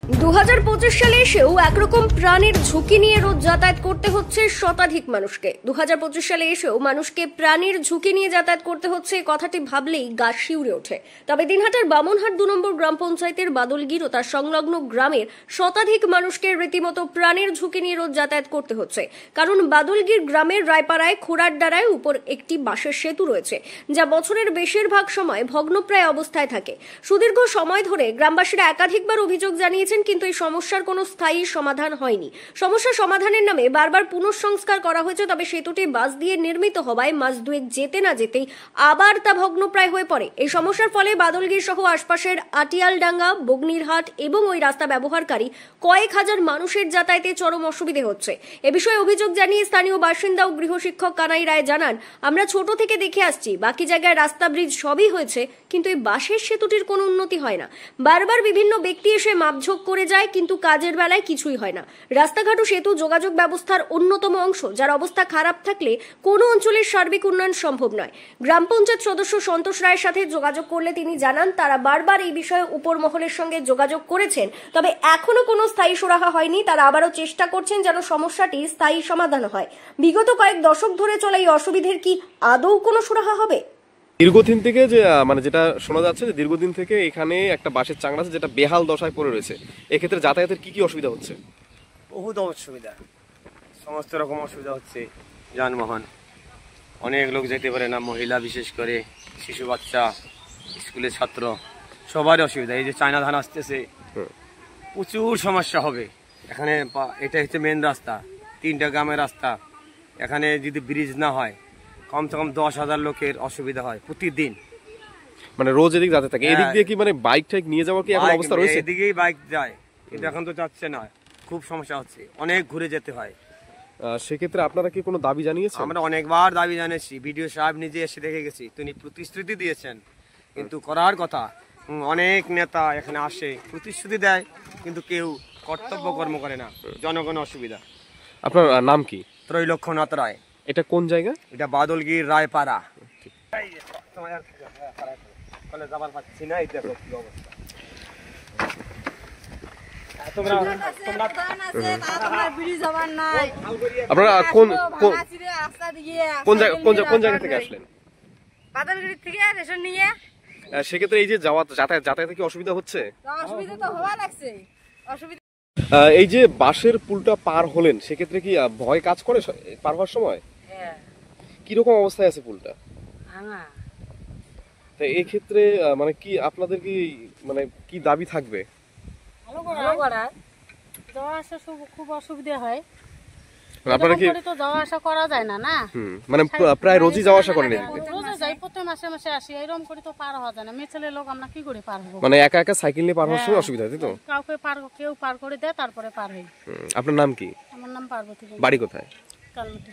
2025 সালে এসেও একরকম প্রাণের ঝুঁকি নিয়ে রোজ যাতায়াত করতে হচ্ছে শতাধিক মানুষকে। 2025 সালে এসেও মানুষকে প্রাণের ঝুঁকি নিয়ে যাতায়াত করতে হচ্ছে, কথাটি ভাবলেই গা শিউরে ওঠে। তবে দিনহাটার বামনহাট 2 নম্বর গ্রাম পঞ্চায়েতের বাদলগির ও তার সংলগ্ন গ্রামের শতাধিক মানুষকে রীতিমতো প্রাণের ঝুঁকি নিয়ে রোজ যাতায়াত করতে হচ্ছে। কারণ বাদলগির গ্রামের রায়পাড়ায় খোড়ারডারায় উপর একটি বাঁশের সেতু রয়েছে, যা বছরের বেশিরভাগ সময় ভগ্নপ্রায় অবস্থায় থাকে। সুদীর্ঘ সময় ধরে গ্রামবাসীরা একাধিকবার অভিযোগ জানিয়েছেন, কিন্তু এই সমস্যার কোনো স্থায়ী সমাধান হয়নি। সমস্যা সমাধানের নামে বারবার পুনঃসংস্কার করা হয়েছে, তবে সেতুটি বাঁশ দিয়ে নির্মিত হওয়ায় মাস দুয়েক যেতে না যেতেই আবার তা ভগ্নপ্রায় হয়ে পড়ে। এই সমস্যার ফলে বাদলগির সহ আশপাশের আটিয়ালডাঙ্গা, বগ্নিরহাট এবং ওই রাস্তা ব্যবহারকারী কয়েক হাজার মানুষের যাতায়াতে চরম অসুবিধে হচ্ছে। এ বিষয়ে অভিযোগ জানিয়ে স্থানীয় বাসিন্দা ও গৃহশিক্ষক কানাই রায় জানান, আমরা ছোট থেকে দেখে আসছি, বাকি জায়গায় রাস্তা ব্রিজ সবই হয়েছে, কিন্তু এই বাঁশের সেতুটির কোনো উন্নতি হয় না। বারবার বিভিন্ন ব্যক্তি এসে মাপঝোঁক করে যায়, কিন্তু কাজের বেলায় কিছুই হয় না। রাস্তাঘাট ও সেতু যোগাযোগ ব্যবস্থার অন্যতম অংশ, যার অবস্থা খারাপ থাকলে কোনো অঞ্চলের সার্বিক উন্নয়ন সম্ভব নয়। গ্রাম পঞ্চায়েত সদস্য সন্তোষ রায়ের সাথে যোগাযোগ করলে তিনি জানান, তারা বারবার এই বিষয়ে উপর মহলের সঙ্গে যোগাযোগ করেছেন, তবে এখনো কোনো স্থায়ী সুরাহা হয়নি। তারা আবারও চেষ্টা করছেন যেন সমস্যাটি স্থায়ী সমাধান হয়। বিগত কয়েক দশক ধরে চলা এই অসুবিধার কি আদৌ কোনো সুরাহা হবে? দীর্ঘদিন থেকে যে যেটা শোনা যাচ্ছে যে দীর্ঘদিন থেকে এখানে একটা বাঁশের চাংড়া আছে, যেটা বেহাল দশায় পড়ে রয়েছে। এক্ষেত্রে যাতায়াতের কি কি অসুবিধা হচ্ছে? বহুত অসুবিধা, সমস্ত রকম অসুবিধা হচ্ছে। যানবাহন, অনেক লোক যেতে পারে না, মহিলা বিশেষ করে, শিশু বাচ্চা, স্কুলের ছাত্র, সবারই অসুবিধা। এই যে চায়না ধান আসতেছে, প্রচুর সমস্যা হবে এখানে। এটা হচ্ছে মেন রাস্তা, 3টা গ্রামের রাস্তা। এখানে যদি ব্রিজ না হয়, কমসে কম 10,000 লোকের অসুবিধা হয় প্রতিদিন। মানে রোজ এদিক যাতে থাকে। এদিক দিয়ে কি মানে বাইক টাইক নিয়ে যাওয়ার কি এখন অবস্থা রয়েছে? এদিকেই বাইক যায়, কিন্তু এখন তো যাচ্ছে না, খুব সমস্যা হচ্ছে, অনেক ঘুরে যেতে হয়। সেক্ষেত্রে আপনারা কি কোনো দাবি জানিয়েছেন? আমরা অনেকবার দাবি জানিয়েছি, বিডিও সাহেব নিজে এসে দেখে গেছি, তিনি প্রতিশ্রুতি দিয়েছেন, কিন্তু করার কথা। অনেক নেতা এখানে আসে, প্রতিশ্রুতি দেয়, কিন্তু কেউ কর্তব্য কর্ম করে না। জনগণ অসুবিধা। আপনার নাম কি? ত্রৈলক্ষ্যনাথ রায়। এটা কোন জায়গা? এটা বাদলগির রায়পাড়া। যাবার পাচ্ছি না, এই দেখো কি অবস্থা। আপনারা কোন জায়গা থেকে আসলেন? বাদলগিরি থেকে রেশন নিয়ে। সেক্ষেত্রে এই যে যাতায়াতে কি অসুবিধা হচ্ছে? অসুবিধা তো হওয়া লাগছে। অসুবিধা এই যে বাঁশের পুলটা পার হলেন, সেক্ষেত্রে কি ভয় কাজ করে পার হওয়ার সময়? হ্যাঁ। কিরকম অবস্থায় আছে পুলটা? ভাঙা। তো এই ক্ষেত্রে মানে কি আপনাদের কি মানে কি দাবি থাকবে? ভালো করা। যাওয়া আসা খুব অসুবিধা হয়। আপনারা কি তো যাওয়া আসা করা যায় না, না? মানে প্রায় রোজই যাওয়া আসা করেন এদিকে? রোজ যাই, প্রতি মাসে মাসে আসি, এরকম করে তো পার হওয়া যায় না। মেয়ে ছেলে লোক আমরা কি করে পার হবো? মানে একা একা সাইকেল নিয়ে পার হওয়ার সময় অসুবিধা হয়, তাই তো? কেউ পার করে দেয়, তারপরে পার হই। আপনার নাম কি? আমার নাম পার্বতী। বাড়ি কোথায়? কালমুটি।